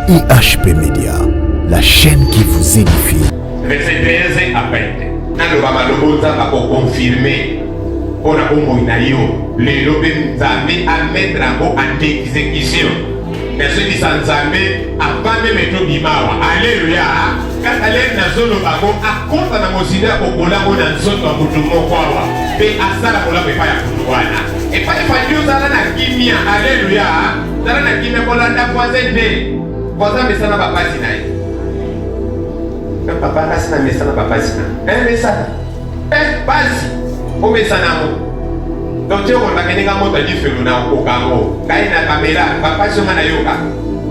IHP Média, la chaîne qui vous édifie. Verset 13 à 20. Naloba malobota bako confirmer. On a bon moinayo. Les lobes nzambe à mettre en exécution. Mais ceux qui sont nzambe avant même être bimawa. Alléluia. Quand allez na zolo bako akonta na mosina kokola mona nzoto wa mutu mokwawa. Pe asala kola pe pa ya kutuwana. Et pas de Dieu zala na kimia. Alléluia. Zala na kimia kola nda kwazende. Kwaza mesana bapasi na ye. Papa kasi na mesana bapasi na. Mesana. Basi. O mesana mo. Donc tu on va kenga mota di felu na okango. Ngai na kamera bapasi ngana yoka.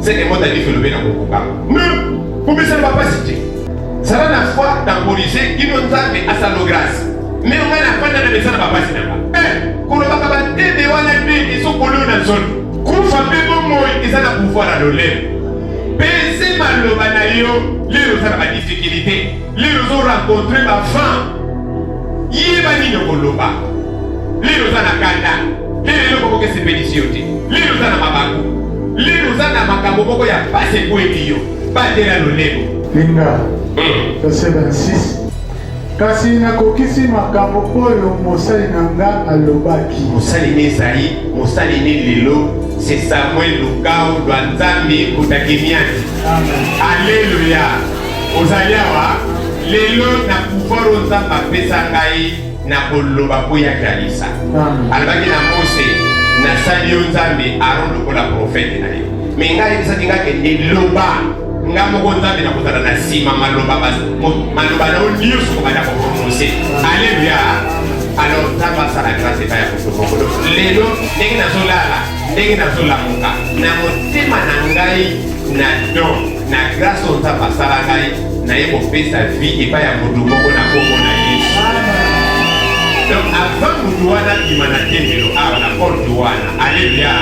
C'est que mota di felu be na okango. Non. O mesana bapasi ti. Sala na foi temporiser inonzambe asalo grâce. Mais on va na panda na mesana bapasi na. Kono bakaba tebe wana ndi so kolo na zone. Kufa bebo moyi ezana pouvoir à l'olé. Pensez maloba na yo, les gens ont des difficultés, les gens ont rencontré ma femme. Yeba ni koloba. Les gens ont kanda, les gens ont beaucoup expédition, les gens ont mabaku, les gens ont makambo boko ya passé ko ebiyo, batela lolebo. Linga. Verset 26. Kasi nakokisi makambo oyo mosali nanga alobaki. Mosali nezai, mosali ne lelo. C'est Samuel Lukao Dwanzami Kutakimiani. Alléluia. Ozaliawa. Lelo na pouvoir onzamba pesa ngai na koloba po ya kalisa. Alabaki na Mose na sali onzambe Aaron lokola prophète na ye. Mais ngai bisaki ngake neloba. Ngamo onzambe na kotana na sima maloba basi. Maloba na onyoso ko bana ko prononcer. Alléluia. Alors ça va ça la grâce et pas ya kotokolo. Lelo ndenge na solala. Ndenge na zolamuka na motema na ngai na don na grâce on ta pasala ngai na yebo pesa vie et pas ya mutu moko na kombo na Yesu. Donc avant mutu wana kimana tembelo awa na porte wana. Alléluia.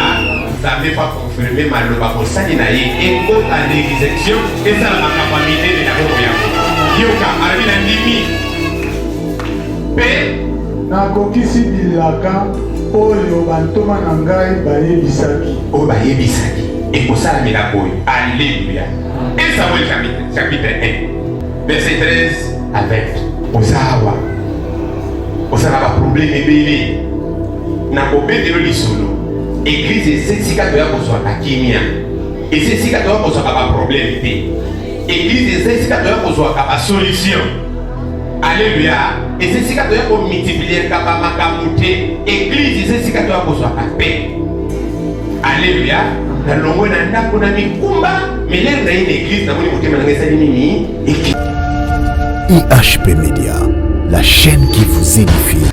Ça ne pas confirmer maloba ko sali na ye eko en exécution et ça la capacité de la bombe ya. Yoka alina ndimi. Pe na kokisi bilaka oyo bantoma na ngai bayebisaki. O bayebisaki. Ekosala milako oyo. Alléluia. Et Samuel chapitre 1. Verset 13 à 20. Ozawa. Osala ba problème ebele. Na kobetelo lisolo. Église esika to ya kozwa akimia. Esika to ya kozwa ba problème te. Église esika to ya kozwa ba solution. Alléluia. Et c'est ce qui a multiplié le Église, c'est ce qui a paix. Alléluia. Dans le monde, on a mis Kumba, mais là, on a une église, IHP Média, la chaîne qui vous édifie.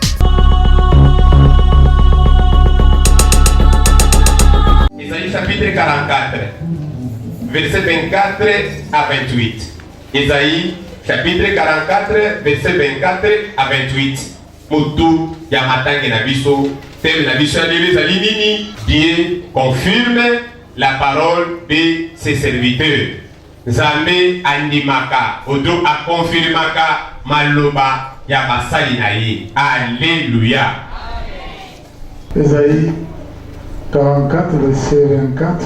Isaïe chapitre 44, verset 24 à 28. Isaïe chapitre 44, verset 24 à 28. Motu Yamatange Nabiso, tel Nabiso Adelezali Nini, Dieu confirme la parole de ses serviteurs. Zame Andimaka, Odo a confirmaka Maloba Yabasali Naye. Alléluia. Isaïe 44, verset 24.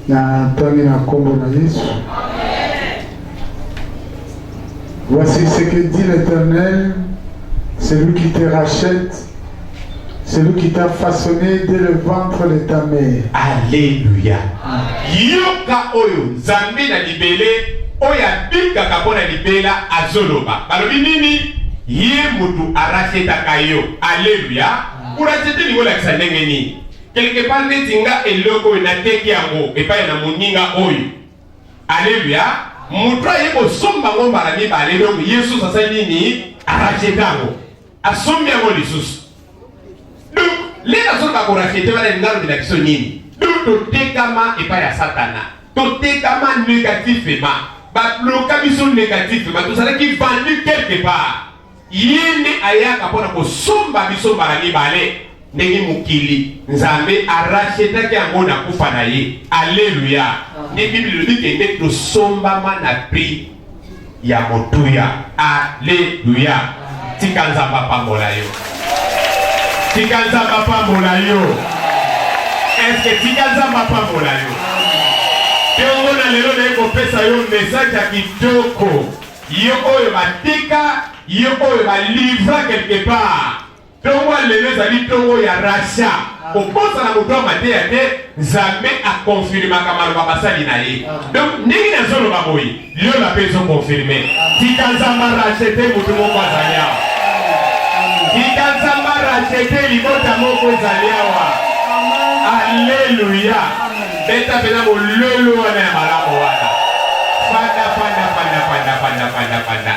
Na Tangi na Kombo na Yesu. Voici ce que dit l'Éternel, celui qui te rachète, celui qui t'a façonné dès le ventre de ta mère. Alléluia. Yoka oyo, Zambi na libele, oya bika kapona libela azoloba. Balobi nini? Ye mutu aracheta kayo. Alléluia. Urachete ni wala kisandenge ni. Quelque part netinga eloko na teki yango, epa na muninga oyo. Alléluia. Mutra yeko somba ngomba la miba lelo Yesu sasa nini arachetango asombi yango lisusu. Donc les raisons ba ko rachete wala ngalo bila kiso nini. Donc to tekama epa ya satana. To tekama négativement. Ba bloka biso négativement to sala ki vendu quelque part. Yende ayaka pona ko somba biso bara miba le. Ndenge mukili nzambe aracheta ki yango na kufa na ye. Alléluia. Ne Bible dit que n'est que somba na pri ya motuya. Alléluia. Tikanzamba pambola yo. Tikanzamba pambola yo. Est-ce que tikanzamba pambola yo? Teongo na lelo na eko pesa yo message ya kitoko. Yo oyo batika, yo oyo ba livre quelque part. Tongo lelo zali tongo ya rachat. Oposa na moto mateya te, jamais a confirmer kamalo babasali na ye. Donc ndenge na zolo baboyi, lelo la peso confirmer. Tika nzamba racheter moto moko azaliawa. Tika nzamba racheter libota moko ezaliawa. Alléluia. Beta pena mo lolo wana ya malamu wana. Fanda.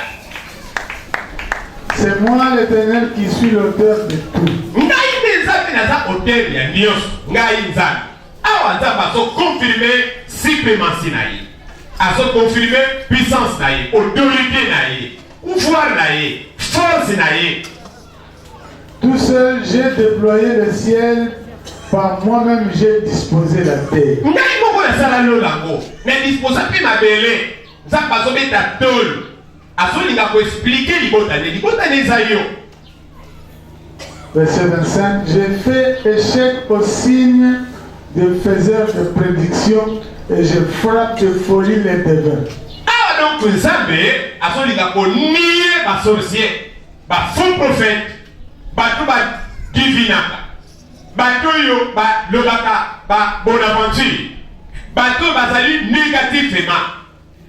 C'est moi l'Éternel qui suis l'auteur de tout. Ngai nzambe naza auteur ya nyonso. Ngai nzambe. Awa nzambe azo confirmer suprématie na ye. Azo confirmer puissance na ye, autorité na ye, pouvoir na ye, force na ye. Tout seul, j'ai déployé le ciel. Par moi-même, j'ai disposé la terre. Ngai moko na sala lolango. Mais disposa pe mabele. Nzambe azo beta tolo. Azolinga ko expliquer libota ne zayo. Verset 25. J'ai fait échec au signe de faiseur de prédiction et je frappe de folie les devins. Ah donc Nzambe azolinga ko nier ba sorcier, ba faux prophète, ba to ba divinaka. Ba to yo ba lobaka ba bonaventure. Ba to bazali négativement.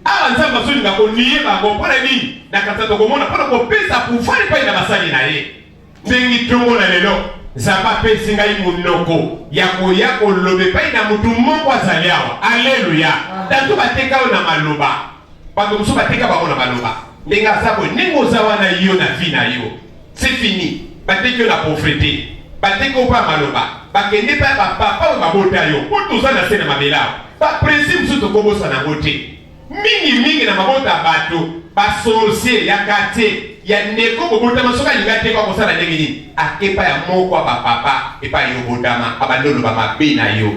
Ah, nzambe azolinga ko nier bango mpona nini na kata tokomona mpona kopesa pouvoir epai na basali na ye ndenge tongo na lelo nzambe apesi ngai monoko ya koya koloba epai na motu moko azali awa. Alleluya. Tanto bateka oyo na maloba bato mosusu bateka bango na maloba ndenge aza boye ndenge oza wana yo na vi na yo c'est fini. Bateki yo na pauvreté, bateki yo mpa maloba bakende mpa bapapa oyo babota yo po toza na se na mabele awa bapresi mosusu tokobosa nango te. Mingi na mabota bato ba sorcier ya kate ya ndeko bobota masoka lingate kwa kosala ndenge nini akepa ya moko ba papa epa yo bodama abandolo ba mabe na yo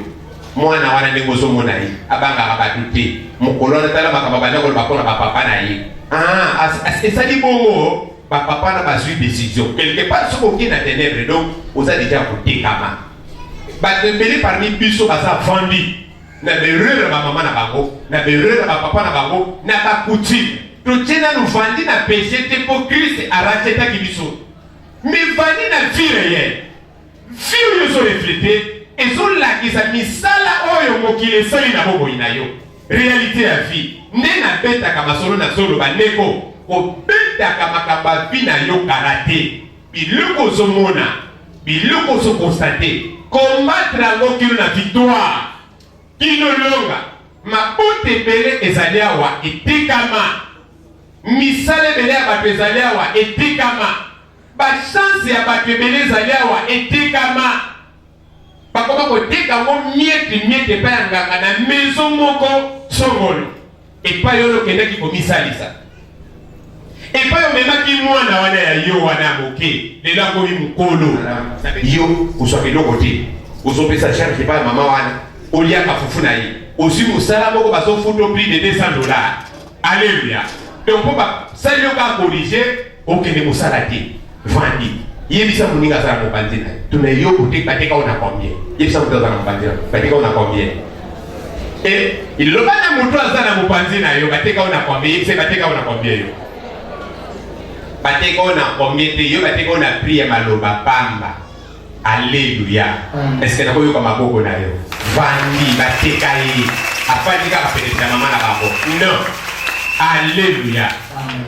mwana wana ndenge ozomona yi abanga abatu te mokolo na tala makaba bandako ba kona ba papa na yi esali bongo ba papa na ba suite décision quelque part soko ki na ténèbres donc oza déjà kotekama bato mbele parmi biso baza vendi na berere ba mama na bango, na berere ba papa na bango, na ba coutume. Totiena nous vandi na péché te pour Christ a racheta ki biso. Mais vandi na vie réelle. Vie yo so reflété et so la ki sa misala oyo mokile sali na bobo ina yo. Réalité ya vie. Ne na beta kama solo na solo ba neko, ko beta kama kaba vie na yo karaté. Biloko zo mona, biloko zo constater. Combattre ngo kilo na victoire. Kino longa mabote bele ezali awa etikama misale bele ya bato ezali awa etikama bachance ya bato ebele ezali awa etikama bakoma koteka ngo miete epai ya nganga na maison moko songolo epai oyo okendaki komisalisa epai omemaki mwana wana ya yo wana moke lelo akomi mokolo yo kozwa eloko te ozopesa charge epai ya mama wana Oliaka fufu na ye. Aussi musala moko baso futo prix de $200. Alléluia. Donc pour ba ça yo ka corriger okende musala te. Vandi. Yebisa muninga sala mo bandina. Tuna yo kote bateka ona combien? Yebisa muto za na bandina. Bateka ona combien? Et il lo bana muto za na mo bandina yo bateka ona combien? Yebisa bateka ona combien yo? Bateka ona combien te yo bateka ona prix ya maloba pamba. Alléluia. Est-ce que na koyo kama boko na yo? Vandi bateka yi afandika kapeleka mama na babo. Non. Alléluia.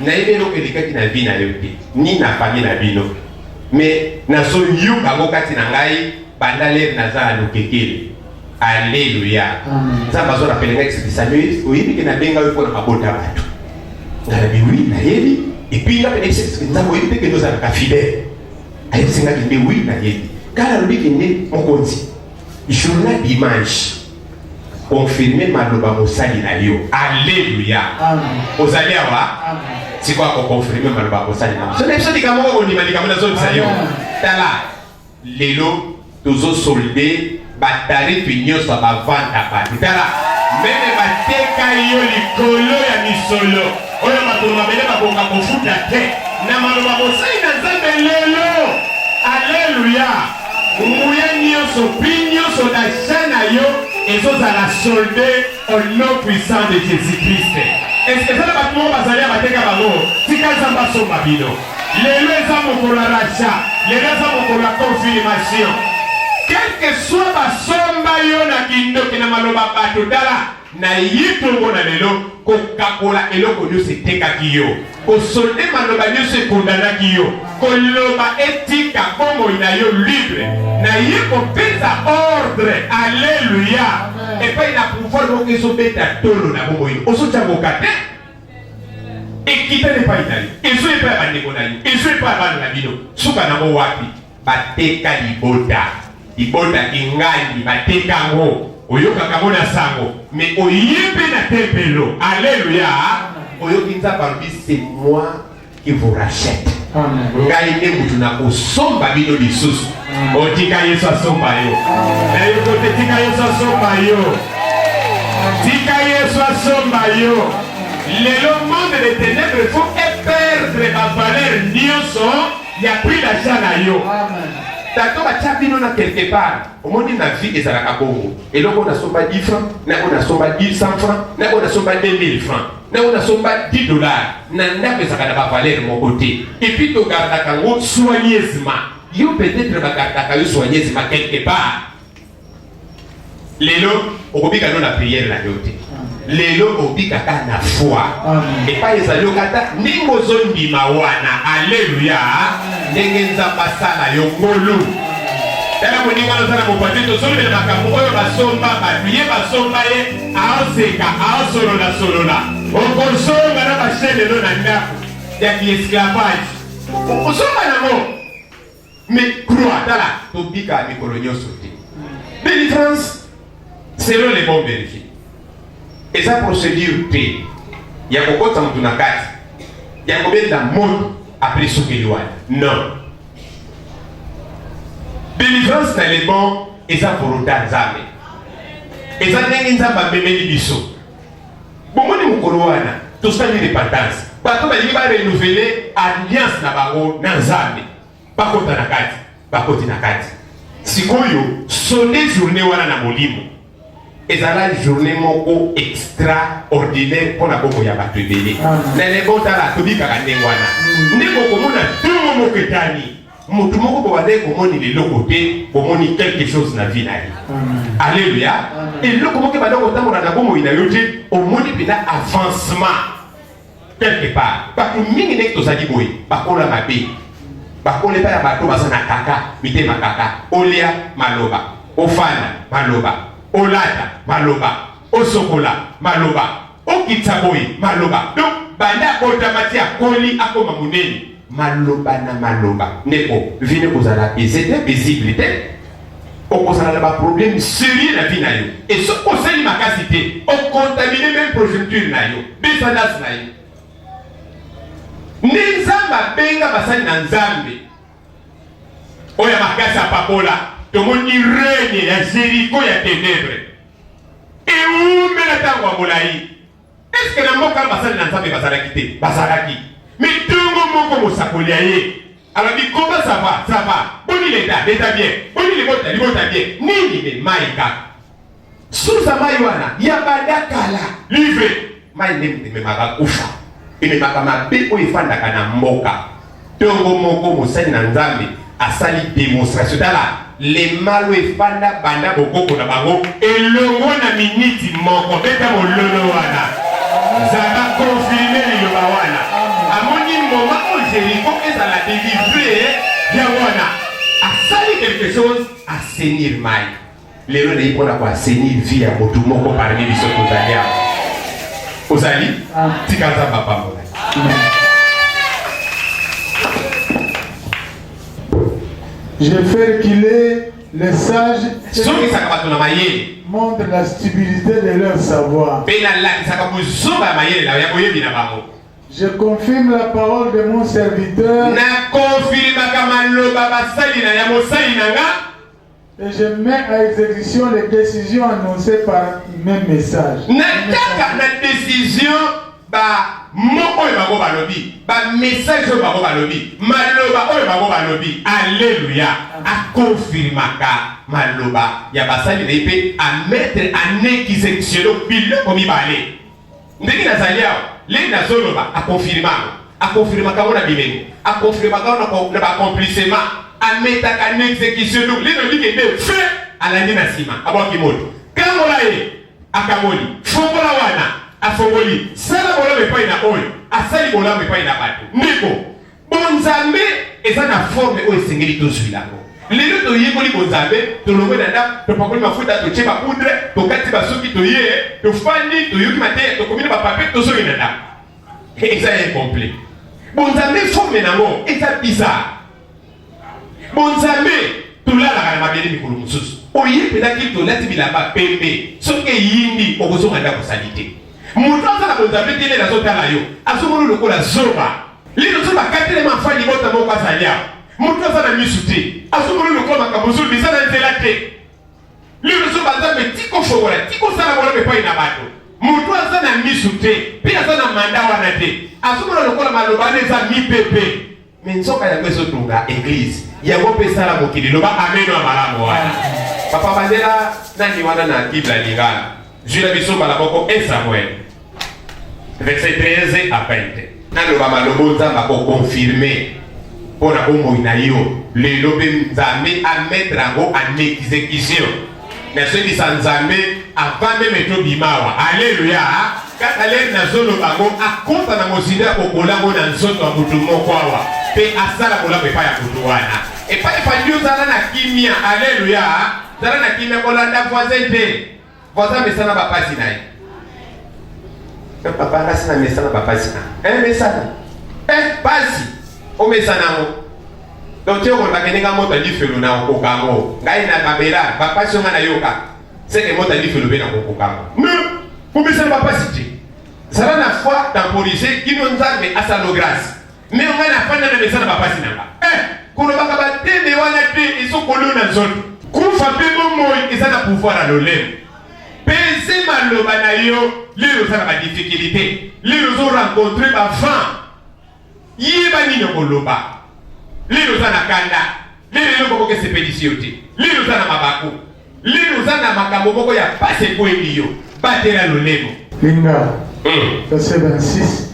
Na yebelo kelekaki na vie na yo te. Ni na famille na bino. Mais na so yu bango kati na ngai bandale na za lokekele. Alléluia. Nzamba zo na pelenga explication oyibi ke na benga yo pona mabota bato. Na bi oui na yebi et puis la pelenga nzamba oyibi ke noza na fidèle. Ayi singa ki oui na yebi. Car lui qui est mokonzi. Journal dimanche. Confirmer maloba mosali na yo. Alléluia. Amen. Ozali awa. C'est quoi qu'on confirmer maloba mosali na yo. Ce n'est pas dit kamo on imani kamo na zone sa yo. Tala. Lelo tozo soldé batari pinyo sa ba vanda ba. Tala. Mene bateka yo likolo ya misolo. Oyo matoma mele bakonga kofuta te. Na maloba mosali na Nzambe lelo. Alléluia. Umuya nyoso pinyo so da shana yo et ça la solder au nom puissant de Jésus-Christ. Est-ce que ça va pas tout passer à battre kabalo? Si quand va somba bino. Les gens pour la rachat, les gens pour la confirmation. Quel que soit ma somba yo na kindo kina maloba bato dala na yitongo na lelo ko kakola eloko nyo se teka kiyo. Ko solde maloba nyo se kondana kiyo. Ko loba etika komo ina yo libre. Na yiko pesa ordre. Alléluia. Et pas ina pouvoir mo keso beta tolo na komo ino. Oso chango kate. Et quitte n'est pas italien. Et ce n'est pas un déconnaï. Et ce n'est pas un labino. Souka na mo wapi. Bateka libota. Ibota ingani bateka ngo. Oyoka kamona sango. Mais oyepe na tempelo. Alléluia. Oyokinza parmi c'est moi qui vous rachète. Ngai ne mutu na kosomba bino lisusu. Otika Yesu asomba yo. Na yoko tika Yesu asomba yo. Tika Yesu asomba yo. Le monde des ténèbres faut perdre ma valeur nyonso ya pris la chana yo. Tato ba chabino na quelque part. Au monde na vie ezalaka bongo. Et donc on a somba 10 francs, na on a somba 100 francs, na on a somba 2000 francs, na on a somba $10. Na ndako ezalaka ba valeur mon côté. Et puis to gardaka ngo soigneusement. Yo peut-être ba gardaka yo soigneusement quelque part. Lelo okobika no na prière la yote. Lelo obika na foi. Et pas ezalo kata ningo zondi mawana. Alléluia. Nengenza basala yo ngolu. Tala moninga no sana mopati to solo de makambo oyo basomba babiye basomba ye aoseka aosolola. Okosonga na bashele no na ndako ya esclavage. Okosonga na mo. Mais croix tala tobika mikolo nyoso te. Délivrance selon les bons vérifiés. Et sa procédure T. Il y a beaucoup de temps dans la carte. Il y a combien de monde après ce qu'il doit. Non. Délivrance dans les bons et sa volonté d'âme. Et ça n'est pas même les bisous. Bon, moi, je suis tout ça de repentance. Parce que je vais renouveler alliance na bango na nzambe. Pas contre la carte. Pas contre la carte. Si vous sonnez journée wana na molimo. Et ça la journée moko extraordinaire pour la bobo ya bato ebele. Na le bon tala to bika kandengwana. Ndeko komona tout moko ketani. Mutu moko ko bade komoni le lokote, komoni quelque chose na vie na ye. Alléluia. Et loko moko bade ko tamona na bomo ina yote, au moni bina avancement quelque part. Parce que mingi nek to sadi boy, bakola mabe. Bakole pa ya bato basana kaka, mitema kaka. Olia maloba, ofana maloba. Olata maloba, osokola maloba, okitsaboy maloba. Donc banda kota matia koli akoma muneni maloba na maloba. Neko vine kozala c'était visible te. Okozala na ba problème sérieux na vie na yo. Et ce conseil makasité, on contamine même progéniture na yo, descendance na yo. Nzamba benga basali na nzambe. Oya makasa papola. Tout le monde règne, il y a Jéricho, il y a ténèbres. Et où me la tango à Moulaï? Est-ce que la moka basale n'a pas basaraki? Basaraki. Mais tout le monde comme ça pour aller. Alors dit comment ça va? Ça va. Boni l'état bien. Boni les bottes bien. Nini mais maïka. Sous sa maïwana, il y a badakala. Livré. Maïnem de memaga ufa. Et memaga ma bé ou ifanda kana moka. Tongo moko mosani na nzambe. Asali démonstration dala. Les malo et fanda banda boko na bango et le wana miniti moko beta mololo wana zaba confirmer le wana amoni moment où Jéricho est à la délivrer ya wana asali quelque chose assainir mai lelo ne ipona kwa assainir vie ya motu moko parmi biso tozalia ozali tikaza papa mona. Je fais reculer les sages et montrent la stupidité de leur savoir. Je confirme la parole de mon serviteur et je mets à exécution les décisions annoncées par mes messages. La décision moko oyo bango balobi ba message oyo bango balobi maloba oyo bango balobi alléluia akonfirmaka maloba ya basali na ipe a mettre en exécution biloko mibale ndenge nazali awa leli nazoloba akonfirmaka ngo na bilengo akonfirmaka ngo na baccomplissement ametaka en exécution donc lelo ndike nde fe alandi na nsima abwaki moto kangola ye akamoli fongola wana afongoli sala bolamu epai na oyo asali bolamu epai na bato ndeko bonzambe eza na forme oyo esengeli tozwilango lelo toyekoli bonzambe tolongwe na ndako topakoli mafuta totie bapoudre tokati basuki toye tofandi toyoki mateya tokomini bapape tozoki na ndako eza incomplet bonzambe forme nango eza bizarre bonzambe tolalaka na mabele mikolo mosusu oyepelaki tolati bilamba pembe soki eyindi okozonga ndako osali te moto aza na bonzambe te lelo azotala yo azomona lokola zoba lelo zo bakatelema mfani bota moko azali awa moto aza na misu te azomona lokola makambo zulu eza na nzela te lelo zo banzambe tikofongola tikosala bolamu epai na bato moto aza na misu te mpe aza na manda wana te azomona lokola maloba wana eza mipepe me nzoka yango ezotunga eglise yango mpe esala mokili loba ameno ya malamu wana papa bandela nani wana na bible alingana zwila biso mbala moko 1 Samuel verset 13 à 20 naloba maloba nzambe akokonfirme mpo na bomoi na yo lelo mpe nzambe amettre yango en exécution nasokisa nzambe avant meme tobimawa alleluya kaka lelo nazoloba ngo akonta na mozindo ya kokolango na nzoto ya motu moko awa mpe asala bolamu epai ya motu wana epai efandi ozala na kimia alleluya zala na kimia kolanda voisin te voisin mesana bapasi na ye papa ngasi na mesana bapasi na mesana pasi omesana ngo donc te okolobaka ndenge moto alifelo na okokango ngai na babela bapasi onga na yoka seke moto alifelo mpe na kokokango me omesana bapasi te zala na foi temporise kino nzambe asalo grâce me ongai na fanda na mesana bapasi nanga kolobaka bateme wana te ezokolo na nzoto kufa mpe bomoi eza na pouvoir ya lolemo pese maloba na yo lelo oza na badifficulté lelo ozorencontre bavant yeba nini okoloba lelo oza na kanda lelo eloko moko esepelisi yo te lelo oza na mabaku lelo oza na makambo moko ya pasi ekweli yo batela lolemo linga verset 26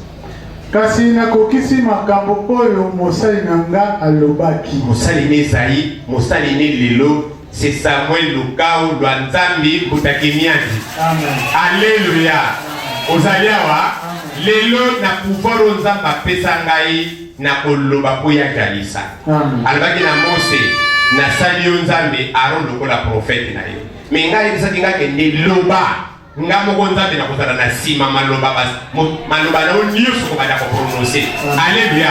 kasi nakokisi makambo oyo mosali na nga alobaki mosali ne ezali mosali ne lelo c'est Samuel lukau lwa nzambi kutakimiani alleluya ozali awa lelo na pouvoir oyo nzambe apesa ngai na koloba mpo yakalisa alobaki na Mose nasali yo nzambe Aron lokola profete na yo me ngai yebisaki nga kende loba nga moko nzambe na kozala na nsima maloba na yo nyonso kobanda koprononce alleluya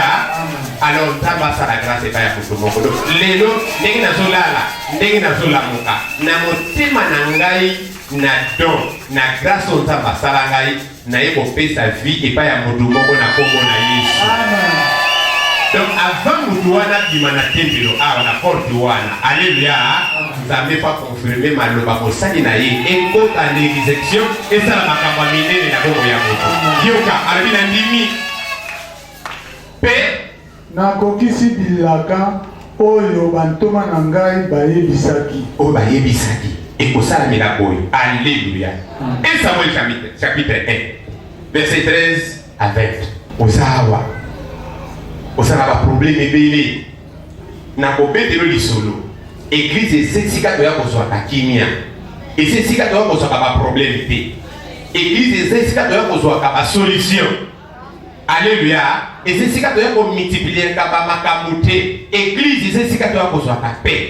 alors nzambe asala grâce epai ya kutu moko donc lelo ndenge nazolala ndenge nazolamuka na motema na ngai na don na grâce oyo nzambe asala ngai naye kopesa vie epai ya motu moko na kombo na Yesu donc avant motu wana bima na tempelo awa na porte wana alleluya nzambe pa confirme maloba mosali na ye ekota na exécution esala makambo ya minene na bongo ya moto yoka alobi na ndimi mpe nakokisi bilaka oyo bantoma na ngai bayebisaki ekosala milaka oyo alleluya 1 Samuel chapitre 1 verset 13 à 20 ozawa osala baproblème ebele na kobetelo lisolo église esesika toya kozwaka kimia esesika toya kozwaka baproblème te église esesika toya kozwaka basolution alleluya esesika toya komultiplieka bamakambo te église esesika toya kozwaka paix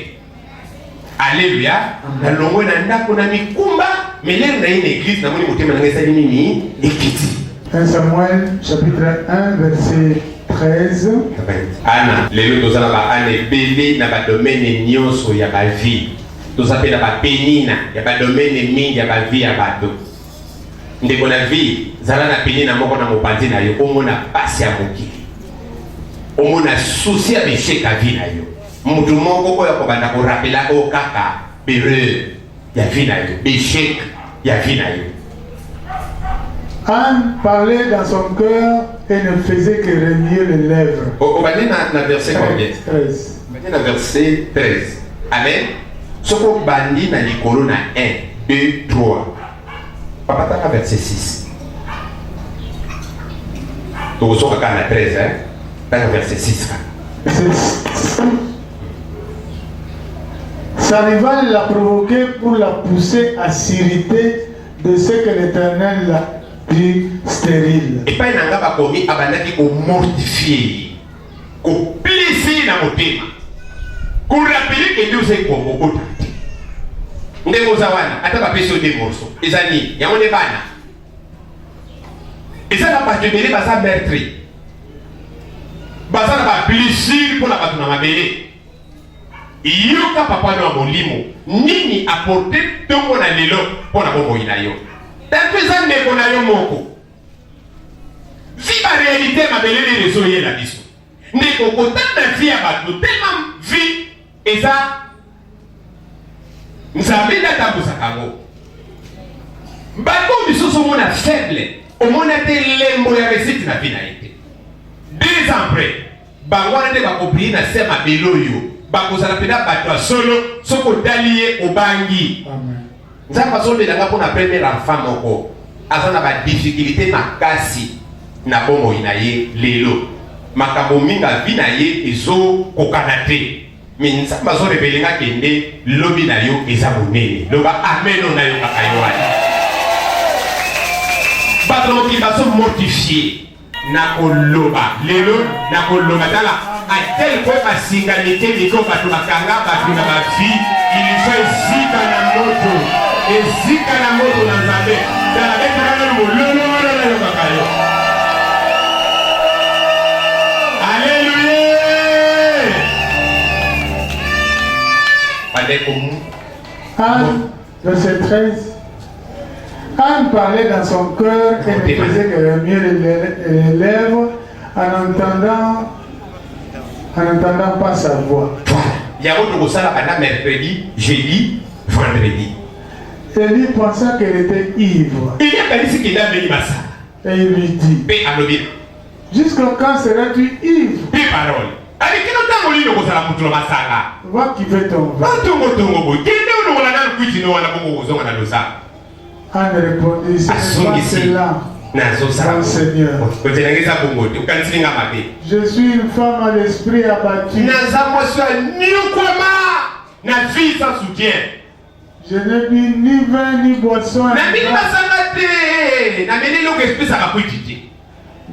alleluya nalongwe na ndako na mikumba melero na ye na église namoni motema nanga esali nini ekiti 1 Samuel chapitre 1 verset 13 ana lelo tozala baana ebele na badomene nyonso ya bavie toza mpe na bapenina ya badomene mingi ya bavie ya bato ndeko na vie zala na penina moko na mopanzi na yo omona pasi ya mokili omona susi ya besheka vie na yo mutu moko oyo akobanda korapela oyo kaka bereur ya vie na yo beshek ya vie na yo Anne parlait dans son cœur et ne faisait que remuer les lèvres. On va dire dans verset combien? 13. On va dire dans verset 13. Amen. Ce qu'on bandit dans les colonnes 1, 2, 3. Papa, t'as verset 6. Donc, on va 13, hein? T'as verset 6. Sa rivale l'a provoqué pour la pousser à s'irriter de ce que l'Éternel l'a dit stérile. Et pas un gars commis abandonné qu'on mortifie, qu'on plaisir dans mon thème, qu'on rappelle que Dieu c'est quoi au bout. Ndemo zawana, ata ba peso des morceaux. Ezani, ya on est bana. Et ça n'a pas de mêlé, bah ça meurtri. Bah ça n'a pas plaisir pour la batte dans ma mêlée. Yoka papa no molimo nini apporter tongo na lelo pona bongo inayo tapeza ndeko na yo moko viva réalité mabele les réseaux yé la biso ndeko kotanda vie ya bato tellement vie eza nzambe ndatambusa kango bato biso mona faible omona te lembo ya réussite na vie na été 2 ans après bangwana nde bakobli na sema beloyo bakozala pena bato solo soko dalie obangi nzamba zombe nanga pona premier enfant moko azana ba difficulté makasi na bongo inaye lelo makambo minga vi na ye ezo kokana te mais nzamba zo revelenga kende lobi na yo eza monene loba amen na yo kakaywana bato ki baso mortifié na koloba lelo na koloba tala à tel point ma singalité les gens bato bakanga bato na ba vie il fait zika na moto et zika na moto na nzambe tala beta na mololo na yo kakayo alléluia pade comme Anne, verset 13. Anne parlait dans son cœur et ne faisait que remuer les lèvres en n'entendant pas sa voix. Il y a autre chose à mercredi, jeudi, vendredi. Élie pensa qu'elle était ivre. Il y a quelqu'un qui l'a béni massa. Et il lui dit, jusqu'à quand seras-tu ivre? Des paroles. Avec qui nous t'avons lu le mot à la moutre massanga. Va qui fait ton vin. Anne répondit, ce n'est pas cela. Mon Seigneur. Je suis une femme à l'esprit abattu. Je n'ai bu ni vin ni boisson.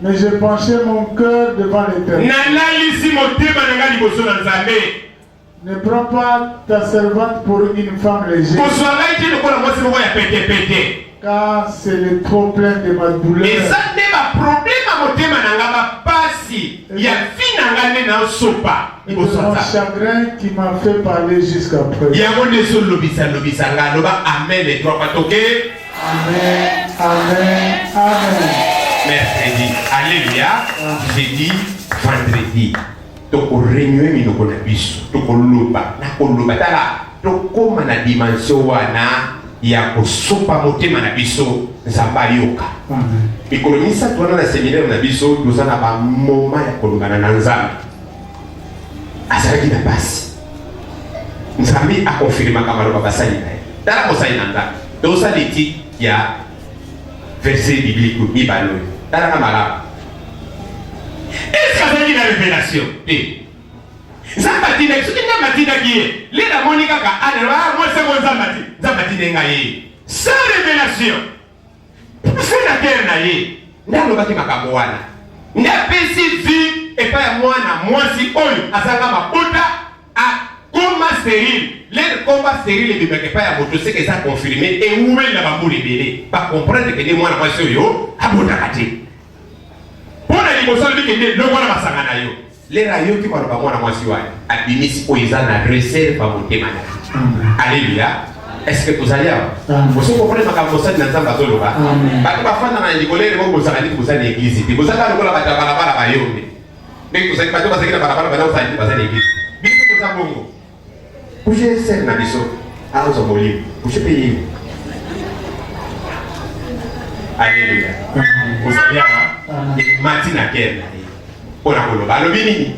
Mais je penchais mon cœur devant l'Éternel. Ne prends pas ta servante pour une femme légère. Car c'est le trop plein de ma douleur. Et de mon chagrin qui m'a fait parler jusqu'à présent. Amen, amen, amen. Mercredi, alléluia, jeudi, vendredi. Toko renouer minoko na biso, toko loba, na koloba tala, toko mana dimension wana ya kosopa motema na biso nzamba yoka. Ekolonisa tuana na séminaire na biso dozana ba moma ya kolongana na nzambe. Azalaki na basi. Nzambe a confirmé kamaro babasali na ye. Tala kosali na nzambe. Dosa leti ya verset biblique mibalo. Tala na malamu. Est-ce que c'est une révélation? Zambatina, ce qui n'a matina qui est, les la monica ka adela, moi c'est mon zambati, zambatina ngaye. Sans révélation. Pour faire la terre naye, n'a le baki makamoana. N'a pesi vie et pas moi na moi si oyo azanga mabota a combat stérile. Les combats stériles de bébé pas ya moto c'est que ça confirmé et où est la bambou libéré. Pas comprendre que des moi na moi si oyo abota kati. Pona liboso bikende lo mwana masanga na yo le rayo ki kwa mwana mwasi wa abimisi oiza na dresser pa motema na alléluia. Est-ce que vous allez vous comprenez makambo ça na nzamba zolo ba ba ba fana na likolere mo bozaka ndi bozana église ti bozaka lokola ba tabala ba yombe ndenge bozaka bato bazaki na barabara ba usani bazana église biso koza bongo kuje sen na biso azo molimo kuje payer Alléluia. Vous savez, Martina Ken. On a coloba. Alobini.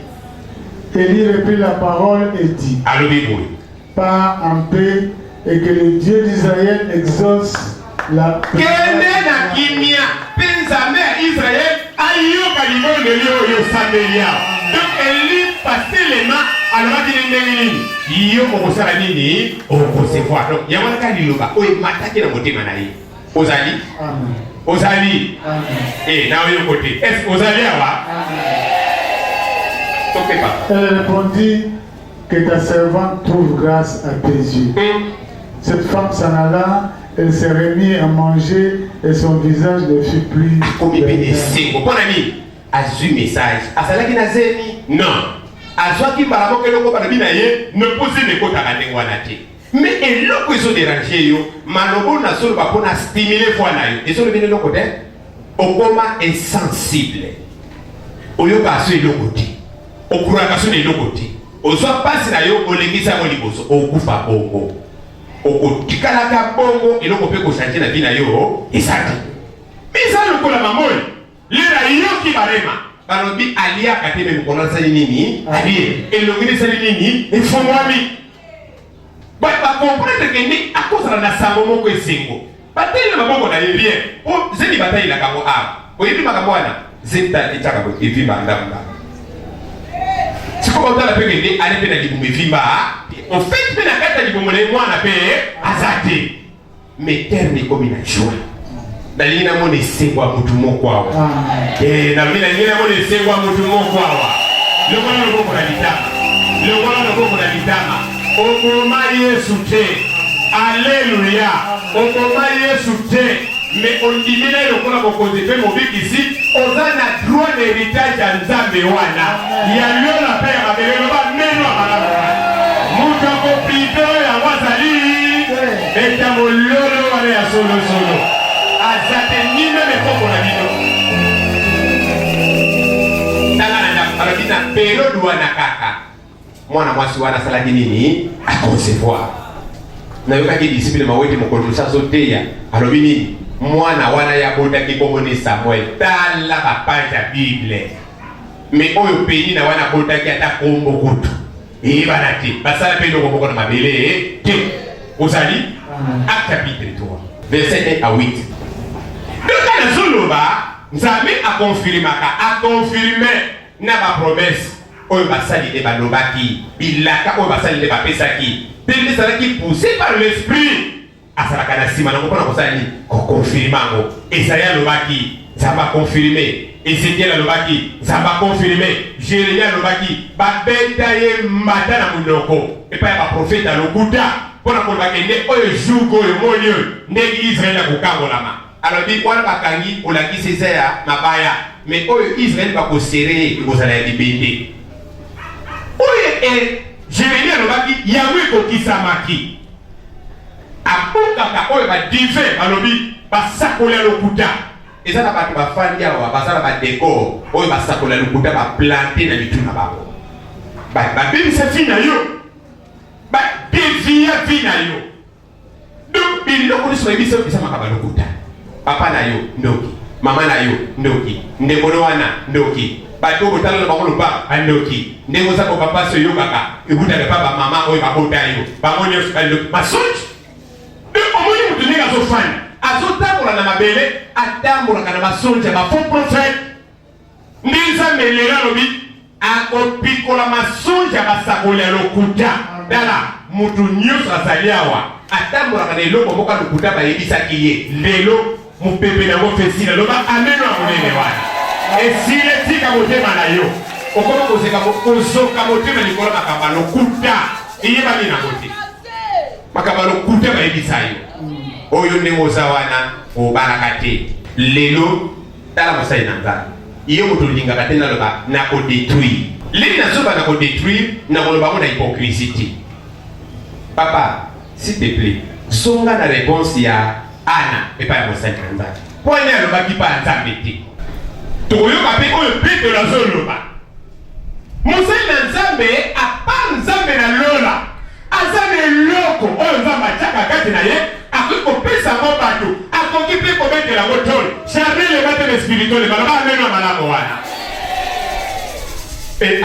Élie reprit la parole et dit: Alobini. Pars en paix et que le Dieu d'Israël exauce la paix. Kende na kimia. Pensame Israël. Ayo kalibon de l'eau yo samelia. Donc Élie passait les mains. Alors il y a un salami au recevoir. Donc il y a un cas de l'eau. Oui, m'attaquer dans mon témanaï. Osali. Osali. Et là, il y a un côté. Est-ce que Osali a? Elle répondit: que ta servante trouve grâce à tes yeux. Cette femme s'en alla, elle s'est remise à manger et son visage ne fut plus. Comme il peut essayer. Bon ami, azu message. Asalaki na zemi? Non. Azwaki baramo que l'on va binaye ne poser des côtes à la wanate. Mais et l'autre ils ont dérangé yo, malobo na solo ba pona stimuler foi na yo. Et sur le bien de l'autre côté, au coma insensible. Au lieu pas sur l'autre côté. Au courant pas sur l'autre côté. Au soit pas si na yo au l'église à Moliboso, au kufa bongo. Au tikalaka bongo et l'autre peut changer la vie na yo et ça dit. Mais ça le cola mamoy. Lera yo qui barema. Balobi alia katebe mkono sali nini ali elongini sali nini efongwami ba comprendre que ni akosa na sango moko esengo batele mabongo na bien o zeni bataille la kango a o yibi makabwana zeta itaka ko evimba ndamba siko ba la peke ni ale pe na libume vimba en fait pe na kata libume le mwana pe azate mais terme comme une joie. Dalina mone sengwa mutu mokwawa. Na mina ngina mone sengwa mutu mokwawa. Lokona lokoko na litama. Lokona lokoko na litama. Okoma Yesu te. Alléluia. Okoma Yesu te. Mais on dimine lokona kokoze fe mobiki ici. Ozana droit d'héritage ya Nzambe wana. Ya lola pe ya babelo ba meno akala. Mutu ko pito ya wazali. Eta mololo wale ya solo solo. Azate ni même pas la vie. Alabina pero douana kaka. Mwana mwasi wana sala nini a concevoir. Na yoka ki discipline mawete mokolo sa soteya. Alobini mwana wana ya bota ki komone Samuel tala papa ya Bible. Mais oyo pays na wana bota ki ata kombo kutu. E banati basala pe ndoko moko na mabele te. Osali Acte chapitre 3 verset 1 à 8. Donc la Zoloba, Nzambe a confirmé na ba promesse oyo basali de balobaki bilaka oyo basali de bapesaki pele salaki poussé par l'esprit asalaka na sima na kopona kosala ni confirmango Esaïa lobaki Nzambe a confirmé Ézéchiel lobaki Nzambe a confirmé Jérémie lobaki babeta ye mbata na munoko epa ya ba prophète lokuta pona kolobaki nde oyo jugo oyo moni oyo ndenge Israël akokangolama. Alors dit quoi bakangi olaki Césaire mabaya mais oyo Israël va serrer kozala ya libende oyo Jérémie alobaki yawe kokisamaki apokaka oyo ba dive balobi basakola lokuta eza na bato bafandi awa bazala ba décor oyo basakola lokuta ba planter na bituna babo ba bimisa fina yo ba devia fina yo donc biloko ni so biso bisa makaba lokuta. Papa na yo ndoki, mama na yo ndoki, ndemolo wana ndoki, bato botala na bakolo ba ndoki, ndemo sa ko papa so yo kaka, ekuta ke papa mama oyo bakota yo, bamoni yo ndoki, masonji. De omoni mutu ndenge azofanya, azotambola na mabele, atambola kana masonji ba faux prophète. Ndiza melela lobi, akopikola masonji basakola lokuta. Dala mutu nyonso azaliawa, atambola kana eloko moka lokuta ba yebisaki ye. Lelo mupepe na mofesi na loba ameno amonene wana esile tika motema na yo okoma kozeka kozoka motema likolo makamba lokuta iyeba nini na kote makamba lokuta bayebisa yo oyo ndenge oza wana obalaka te lelo tala mosali na Nzambe iyo moto olingaka te naloba nakodétruire leli nazoba nakodétruire nakolobango na hypocrisie te. Papa s'il te plaît zonga na réponse ya Ana epa ya mosali na Nzambe pwani alobaki pa Nzambe te tokoyoka mpe oyo Petro azoloba mosali na Nzambe apa Nzambe na lola aza na eloko oyo Nzambe atiaka kati na ye akoki kopesa ngo bato nakoki mpe kobetela ngo tolo jamais le bateme spirituel baloba ameno malamu wana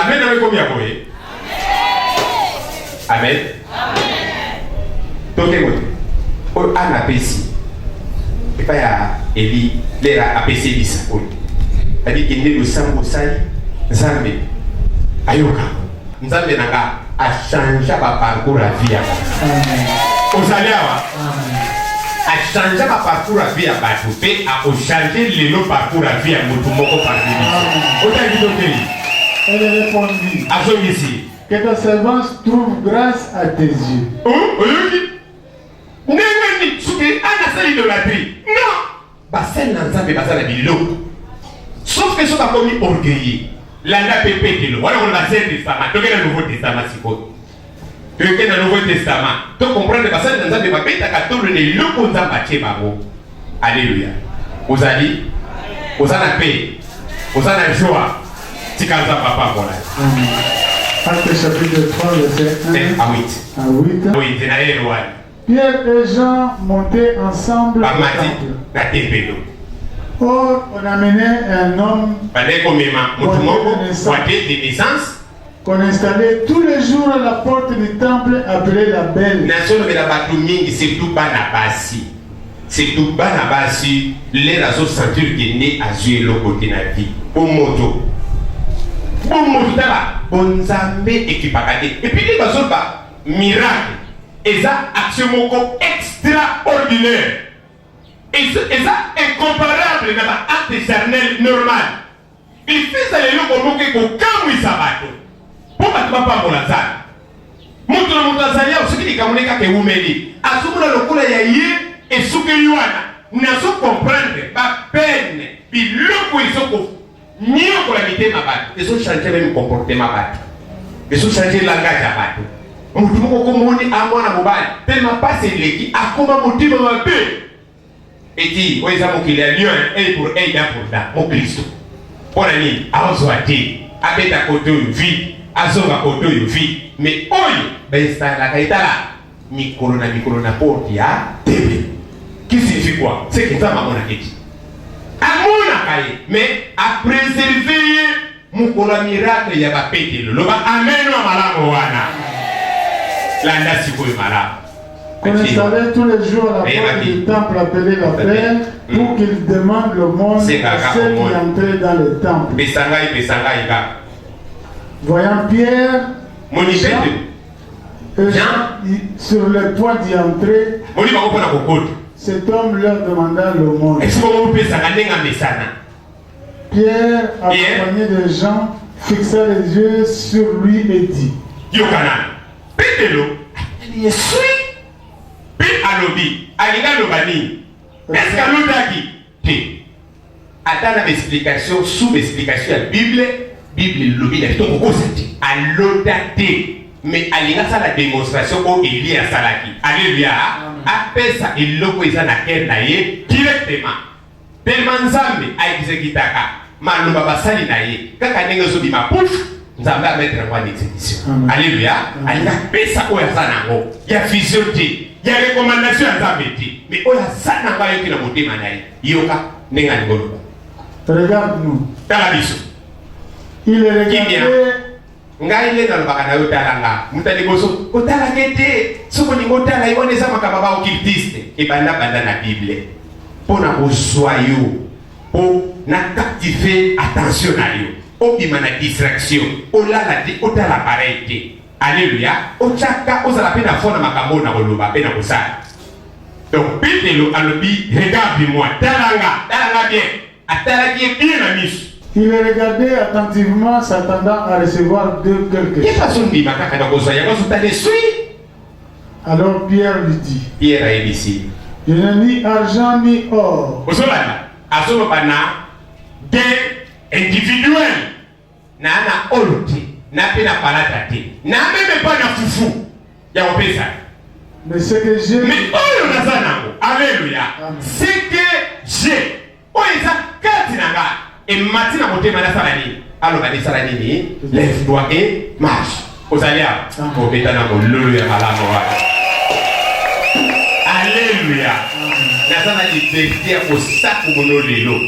amen nawe komi ya boye amen toke mote oyo ana apesi epa ya Eli lera apesi bisa oyo adi kende losambo osali nzambe ayoka nzambe nanga achangea baparcours ya vie ya bato ozali awa achangea baparcours ya vie ya bato mpe akochange lelo parcours ya vie ya motu moko parmi biso otaki tokei. Elle répondit azongisi que ta servante trouve grâce à tes yeux. oyoki ndenge ni soki anasali idolâtrie non basali na nzambe baza na biloko sauf que soki akomi orgueilleux landa mpe petelo wana kona ancien testament toke na nouveau testament sikoyo toke na nouveau testament tocomprendre basali na nzambe babetaka tolo na eloko nzambe atie bango. Alléluia. ozali oza na paix oza na joie tika nzambe apambola. Actes chapitre 3 verset 1 à 8. Oui, nzela ye elwani Pierre et Jean montaient ensemble au bamati temple. na tempelo. Or, on amenait un homme Bandai komema motu moko boîte de naissance qu'on installait tous les jours à la porte du temple appelé la Belle. nazolobela bato mingi surtout bana basi surtout bana basi lere azosentir ke nde azwi eloko te na vie po moto tala bonzambe ekipaka te epui nde bazoloba miracle eza action moko extraordinaire eza incomparable na baacte charnel normal ifisa leloko moko ekokamwisa bato mpo bato bapambola nzambe. Moto na moto azali awa soki likambo kaka ewumeli azomona lokola ya ye esukeli wana nazokomprendre bapene biloko ezokonyokola mitema bato ezochange meme comportement bato ezochange langage ya bato. Motu moko komoni amwana mobali telema mpasi eleki akoma motima mabe eti oyo eza mokili ya lion un pour un da pour da mokristo mpona nini azwa te abeta kote oyo vi azonga kote oyo vi mais oyo bainstallaka etala mikolo na porte ya temple. Qui signifie quoi? C'est que nzambe amonaka eti amonaka ye mais apréserve ye mokolo ya miracle ya bapetelo loba amen wa malamu wana landa sikoyo malamu. Qu'on installait tous les jours à la porte du temple appelé la Belle pour qu'il demande le monde à ceux qui entraient dans le temple. Pesangai ga. Voyant Pierre, Jean, sur le point d'y entrer, cet homme leur demanda le monde. Pierre, accompagné de Jean, fixa les yeux sur lui et dit: alobi alinga lobani est-ce que alobaki te ata na explication sous explication ya bible lobi na kitoko kosati aloda te mais alinga sala démonstration o Eli asalaki. Alléluia. Apesa eloko eza na cœur na ye directement tellement nzambe aexekitaka maloba basali na ye kaka ndenge ozobima pouf nzambe amettre en exécution. Alléluia. alinga pesa oyo aza nango ya vision te ya recommandation ya nzambe te mais oyo aza nango ayoki na motema na ye yoka ndenge alikoloba. Regarde-nous. Tala biso. Il est regardé. Ngai le nalobaka na yo talanga muta liboso otalaka te soko ningo otala yone eza makambo ba okiltiste ebanda na bible mpona kozwa yo po na captiver attention na yo obima na distraction olala te otala pareil te. Alléluia. Ochaka ozala pe na fona makambo na koloba pe na kosala. Donc Pételo alobi regarde-moi talanga bien atalaki bien na miso. Il regardait attentivement, s'attendant à recevoir de quelque chose. Alors Pierre lui dit: je n'ai ni argent ni or. Individuel. Nana olote, na pena palata te, na même pas na fufu. Ya opesa. Mais ce que j'ai. Mais oyo nazana. Alléluia. Ce que j'ai. Oyo kati nanga. Et maintenant, mon thème est salani. Alors, on a dit salani, lève-toi et marche. Osalia, au bétana, au lulu, à la morale. Alléluia. naza na liberté ya kosaka mono lelo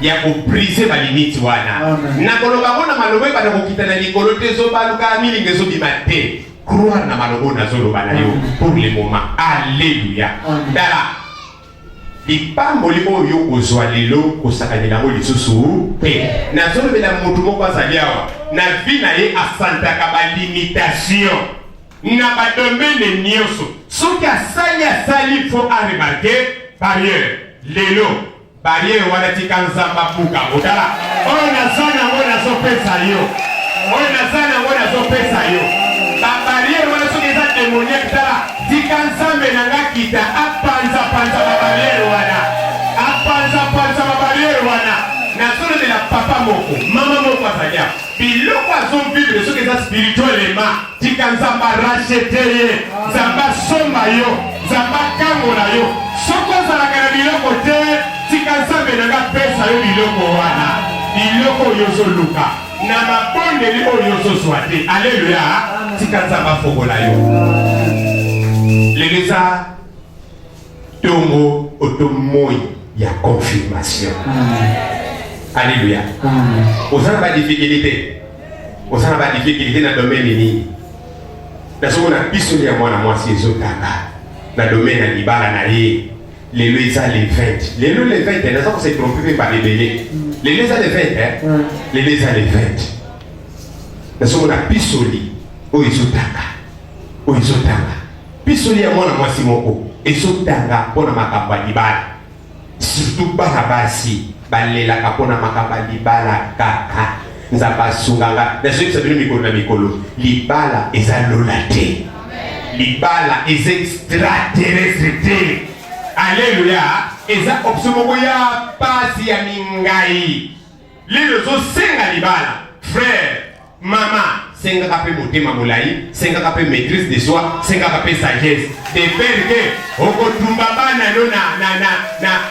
ya koprise balimiti wana na koloba bona malobo ebanda kokita na likolo te ezobaluka milinga ezobima te croire na malobo nazoloba na yo pour le moment. Alléluia. Dala lipamboli oyo kozwa lelo kosakanela yango lisusu te nazolobela motu moko azali awa na vi na ye asantaka balimitation na badomene nyonso soki asali fo aremarke barrière lelo barrière wana tika nzamba buka otala oyo nazana yango nazopesa yo oyo nazana yango nazopesa yo babarrière wana soki eza démoniaque tala tika nzambe nanga kita apanza babarrière wana apanza babarrière wana nazolobela papa moko mama moko azalia biloko azovivre soki eza spirituellement tika nzamba rachete ye nzamba somba yo nzamba kangola yo soki ozalaka na biloko te tika nzambe nanga pesa yo biloko wana biloko oyo ozoluka na mabondeli oyo ozozwa te. Alleluya. Tika nzamba fongola yo leleza tongo otomoi ya confirmation. Alléluia. Osana ba difficulté. Osana ba difficulté na domaine nini? Na soko na pisoli ya mwana mwasi ezotaka. Na domaine ya libala na ye. Lelo eza les 20. Lelo les 20, na soko se tromper par les belé. Lelo eza les 20, hein? Lelo eza les 20. Na soko na pisoli o ezotaka. O ezotaka. Pisoli ya mwana mwasi moko ezotanga pona makambo ya libala. Surtout bana basi balelaka pona makambo ya libala kaka nzamba sunganga na soki sabino mikolo na mikolo libala eza lola te libala eza extraterrestre te. Alléluia. Eza option moko ya pasi ya mingai lelo zosenga libala frère mama senga kape motema molai senga kape maîtrise de soi senga kape sagesse de père que okotumba bana no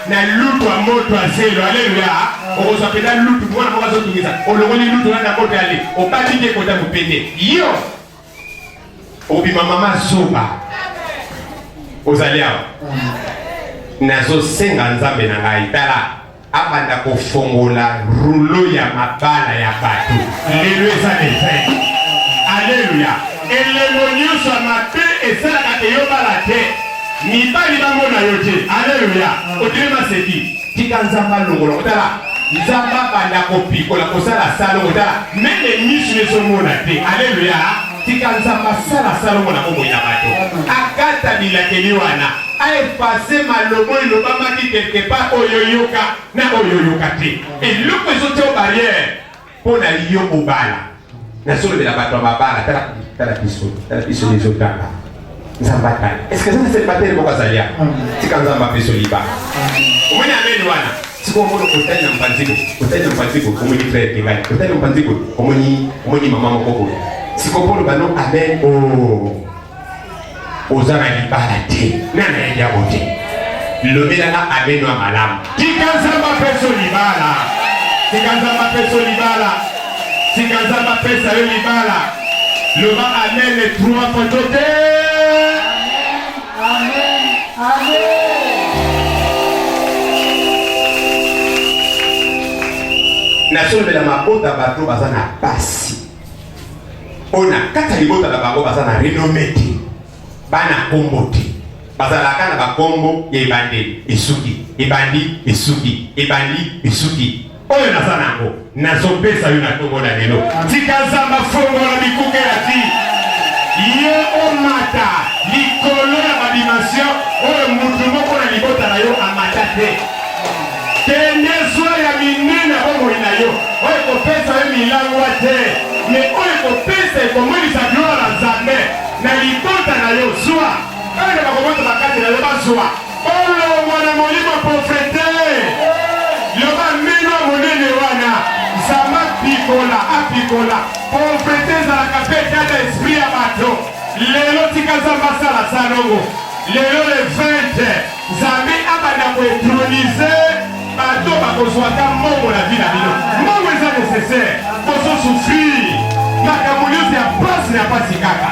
na lutu a moto azelo. Alléluia. Okozapela lutu mwana moko azotungiza olongoli lutu na moto ale obatike kota mupende yo obima mama zoba ozali awa nazo senga nzambe na ngai tala abanda kofongola rouleau ya mabala ya bato lelo eza lefe. Alléluia. Elelo nyonso ya mabe esalaka te yo bala te mibali bamona yo te. Alléluia. Otelema seki tika nzamba longola otala nzamba banda kopikola kosala salo otala mene misu ezomona te. Alléluia. Tika nzamba sala mona komoina bato akata bilakeli wana aefase malobo elobamaki quelque part oyoyoka na oyoyoka te eloko ezote o barrière mpo na yo obala nasolobela bato ya mabala tala biso ezotanga nzamba tala eske eza na célibataire moko azalia tika nzamba peso libala omoni ameni wana siko omoni otali na mpanziko omoni frère kengai otali na mpanziko omoni mama moko boye siko polo bano amen ozana libala te nana yango te lobelanga ameno malamu tika nzamba peso libala tika nzamba peso libala tika nzamba pesa yo libala loba amen 3 photo te. Amen. Nasolobela mabota bato baza na pasi ona kata libota na bango baza na renommé te bana kombo te bazalaka na bakombo ya ebandeli ebandi esuki oyo naza nango nazopesa yo na ntongo na lelo tika nzamba fongola bikuke ya ti ye omata likolo ya badimension oyo mutu moko na libota na yo amata te kende zwa ya minene bomoi na yo oyo kopesa yo milangwa te me oyo kopesa ekomonisa gloire ya nzambe na libota na yo zwa oyo bakomota bakati na yo bazwa olongwa na molimo profete loba mino monene wana nzamba apikola profete ezalaka mpe tata esprit ya bato lelo tika nzamba asala salongo lelo le 20 nzambe abanda koetronize bato bakozwaka mbongo na vi na bino mbongo eza nécessaire bozosufrir makambo nyonso ya pasi na pasi kaka.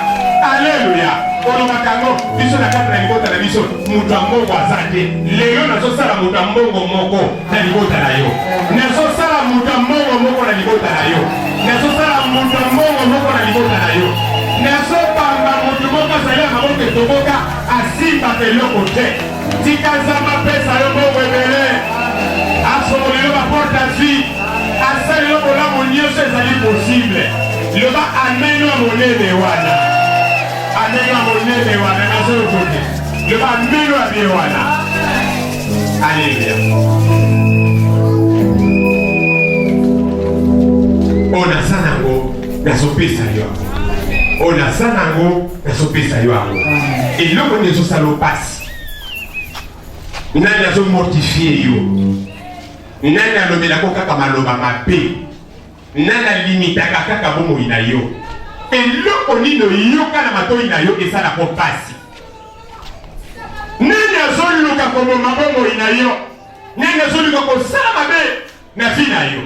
Alléluia. olobatango biso na kati na libota na biso mutu ya mbongo aza te. Lelo nazosala mutu ya mbongo moko na libota na yo. Nazosala mutu ya mbongo moko na libota na yo. Nazosala mutu ya mbongo moko na libota na yo. Nazopamba mutu moko azali ya maboko etoboka asimba eloko te. Tika Nzambe apesa yo mbongo ebele. Asomolelo baporte azwi. Asali yo bolamu nyonso ezali possible. Loba ameno ya monene wana. Ameno ya monene wana nazo kote. Loba ameno ya bie wana. Alléluia. Ona sanango nazopesa yo. Ona sanango nazopesa yo. Eloko nezosala opasi. Nani azomortifie yo. Nani alobelako kaka maloba mabe. Nani alimitaka kaka bomoi na yo. Eloko nino yoka na matoi na yo esala ko pasi. Nani azoluka koboma bomoi na yo. Nani azoluka kosala mabe na vi na yo.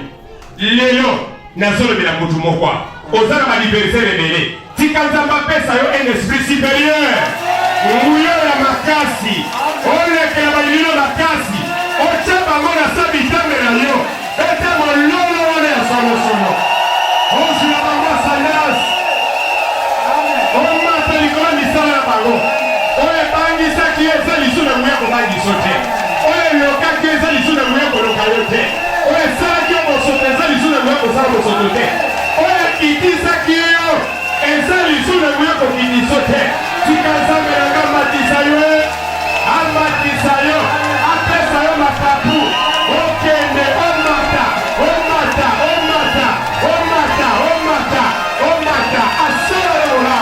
Lelo nazolobela mutu moko ozala baliversaire ebele. Tika Nzambe apesa yo un esprit supérieur. Nguyo ya makasi olekela balilo makasi ocha bango na sabitambe na yo ete mololo wana ya solosono ozila bango salas omata likolo misala ya bango oyo ebangisaki eza lisu na nguya kobangiso te oyo elokaki eza lisu na nguya koloka yo te oyo esalaki yo bosoto eza lisu na nguya kosala bosoto te oyo ekitisaki yo eza lisu na nguya kokitiso te. Tika Nzambe nanga matisa yo amatisa yo apesa yo mapapu okende omata omata omata omata omata omata asorola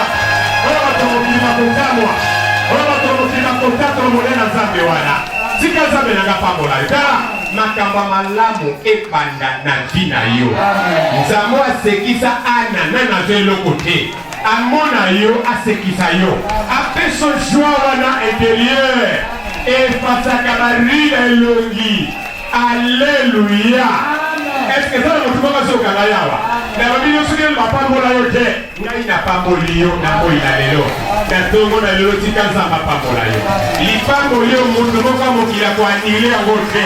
oyo batomokilima kotamwa oyo batomokilima kotatolo monena Nzambe wana. Tika Nzambe nanga pambola yo tala makambo malamu ebanda na vi na yo. Nzambe asekisa ana nana azo eloko te. Amona yo asekisa yo apeso joie wana intérieur efasaka barila elongi. Alléluia. Est-ce que ça va vous commencer au Kalayawa? La Bible dit que ma pambola yo te ngai na pamboli yo na moi na lelo na tongo na lelo tika Nzambe pambola yo lipamboli yo mundu moko mokila ko anile yango te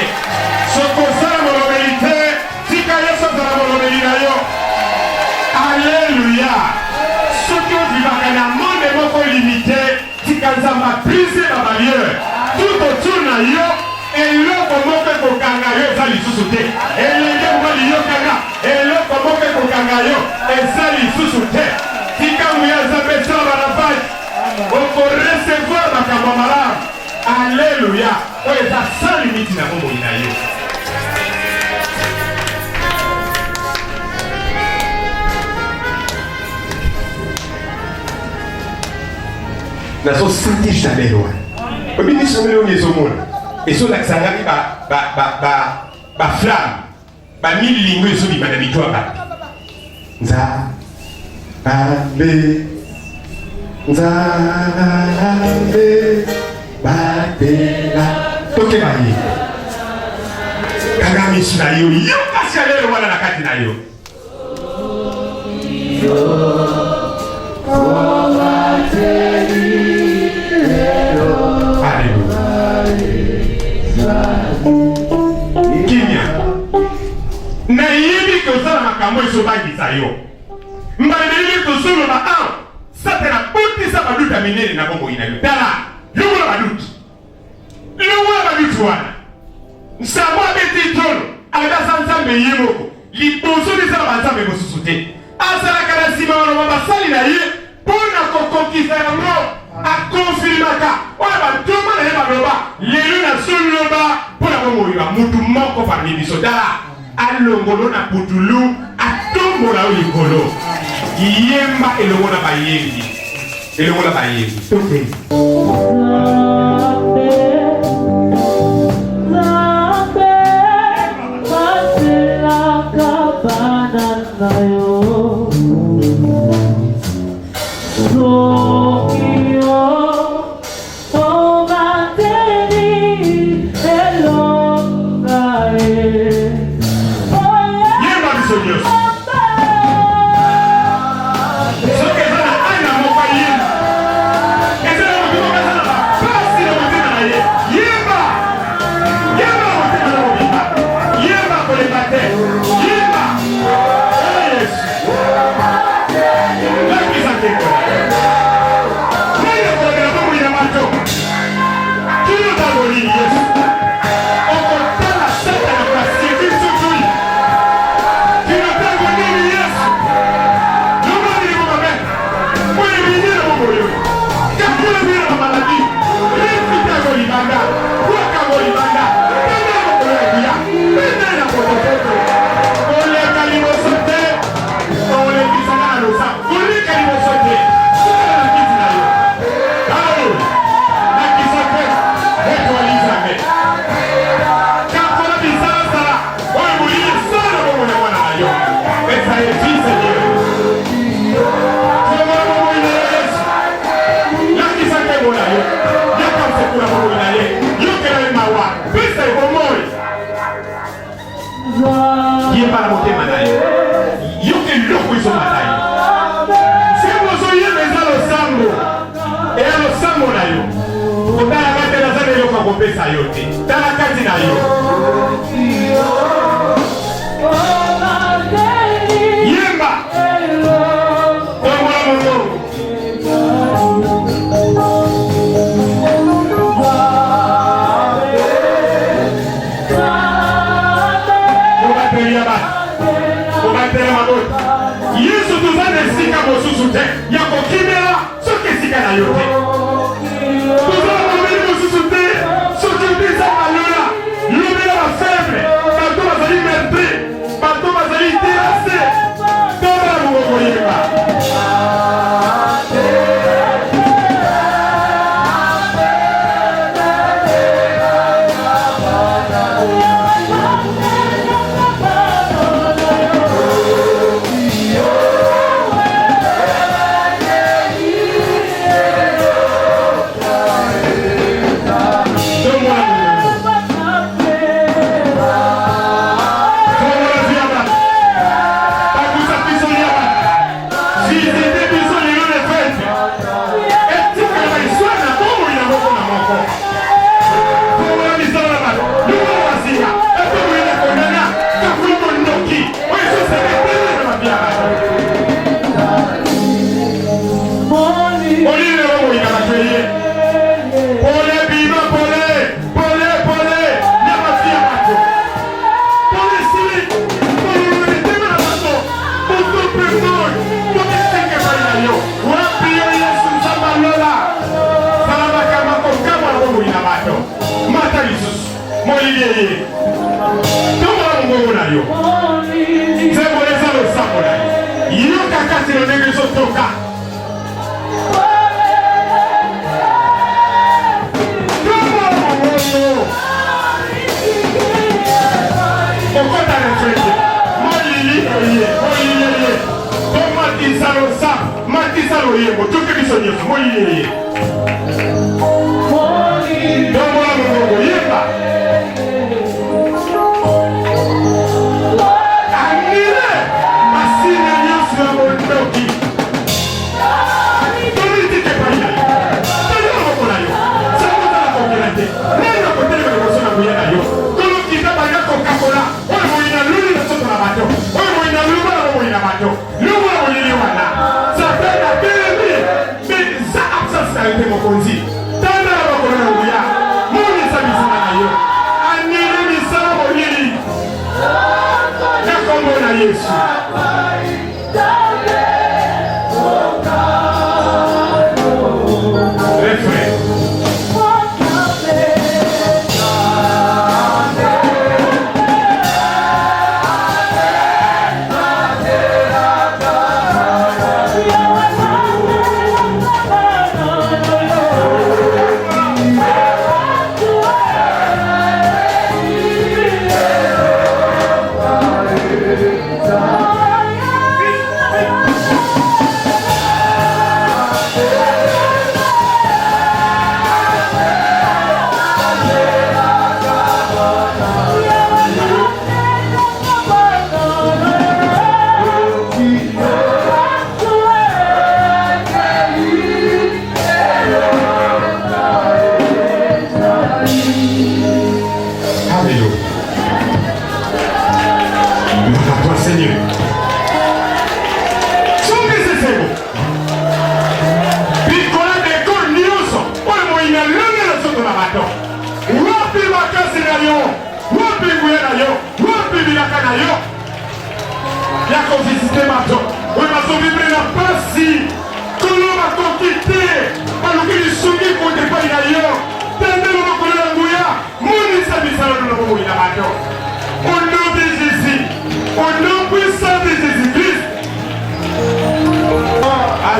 soko sala molobeli te tika Yesu sala molobeli na yo. Alléluia. Soki ovivaka na monde moko limité tika Nzambe brise na barrière tout autour na yo eloko moko ekokanga yo eza lisusu te elenge mobali yokanga eloko moko ekokanga yo eza lisusu te tika nguya Nzambe esala banavaki okoresevoir makambo malamu. Alléluia. Oyo eza sans limite na bomoi na yo. Nazosentir chaleur wana obini someli oyo ezomona ezolakisangaki baflamme bamilingo ezobima na mito ya bato. Nzambe batela tokeba ye kanga misu na yo yoka chaleur wana na kati na yo. Kimia nayebi kozala makambo ezobangisa yo mbaleli tozoloba awa satana botisa baduta minene na bomoi na yo. Tala longola baduti wana nsambo abeti tolo akadasa Nzambe ye moko liboso lisala banzambe mosusu te azalaka na nsima baloba basali na ye mpo na kokokisa yango akonfirmaka oyo batoma na ye baloba lelo nazoloba mpo na bomoyiba mutu moko parmi biso. Tala alongolo na putulu atombola oyo likolo yemba elongo na bayengi toke Qui est par la montée manaï. Yo que l'eau ils sont manaï. C'est mon soyez mais dans le sambo. Et à le sambo là yo. Au dans la matin dans la yo quand on fait ça yo. Dans la case là yo. Yemba. Yesu tuzane sika mosusu te ya kokimela soki sika na yo te tuzana momeli mosusu te soki obisa malola lobela bafaible bato bazali meurtri bato bazali terase tobala mongoko yeba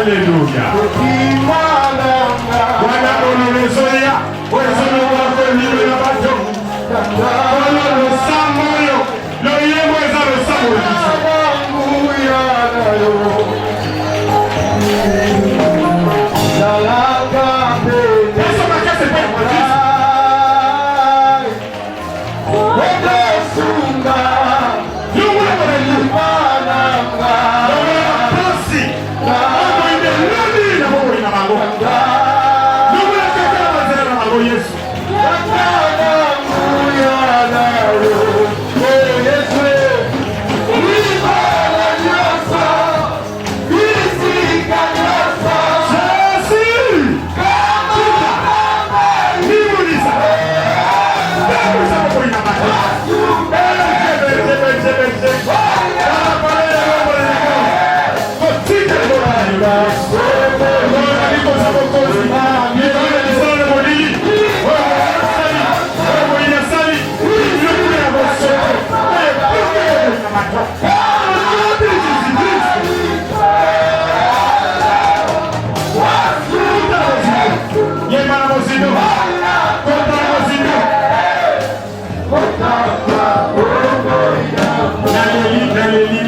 Alléluia. Sunga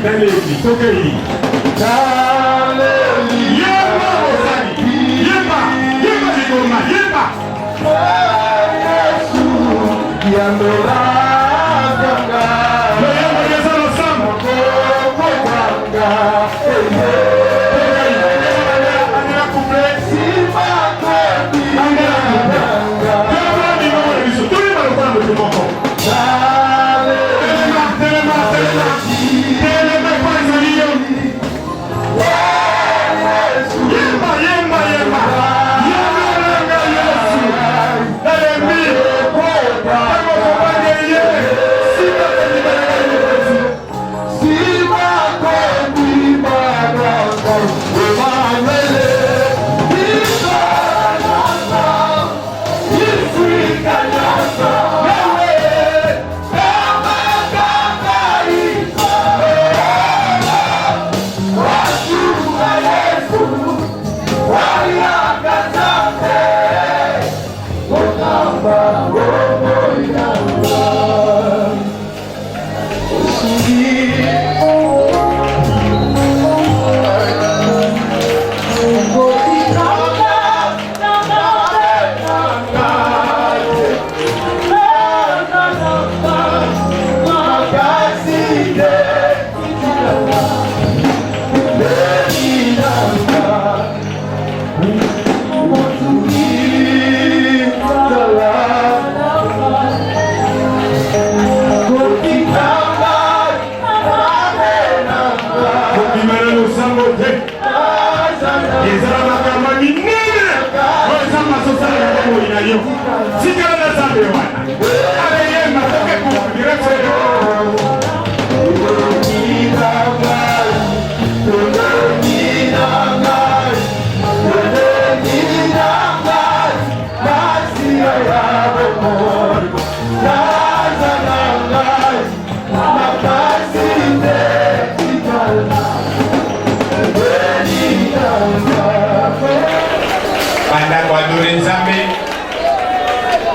dans l'église. Tokei. Yemba Osali. Yemba. Yemba Jigoma. Yemba.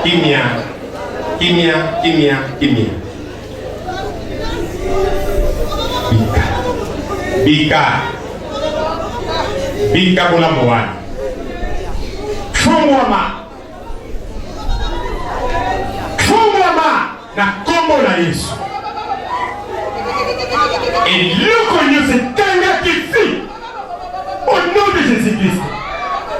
Kimia, kimia, kimia, kimia. Bika, bika, bika bola moana. Fumwama na kombo na Yesu. Et le connu c'est tanga qui fit au nom de Jésus-Christ.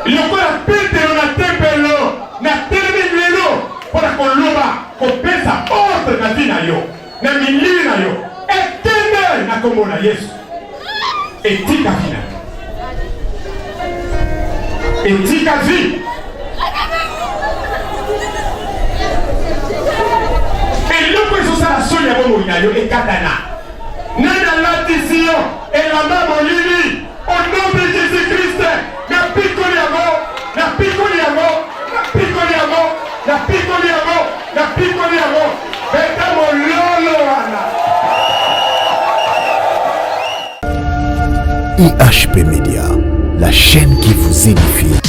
Le corps pété on a tempelo na terminelo pour la koloba pour pesa ordre na vie na yo na milili na yo éternel na kombo na Yesu. Et tika fina. Et tika vie. Et le point sur ça la seule ya bon na yo et katana. Nana l'atisio et la maman Lili au nom de Jésus-Christ. Na picoliamo, na picoliamo, na picoliamo, na picoliamo, na picoliamo. Betamo lolo ana. IHP Média, la chaîne qui vous édifie.